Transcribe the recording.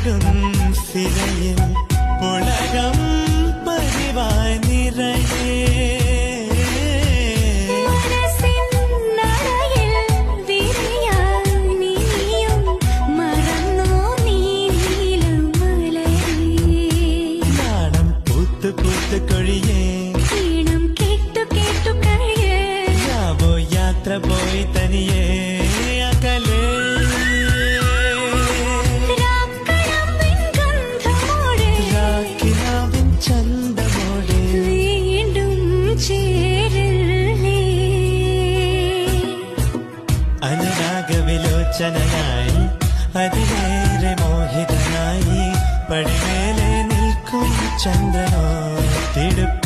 തേടും സിരയിൽ പുളകം പതിവായി നിറയേ പോയി തനിയേ അകലേ രാക്കിനാവിൻ ചന്തമോടെ വീണ്ടും ചേരലേ അനുരാഗവിലോചനയായി അതിലേറെ മോഹിതനായി പടിമേലെ നിൽക്കും ചന്ദ്രനോ തിടുപ്പ്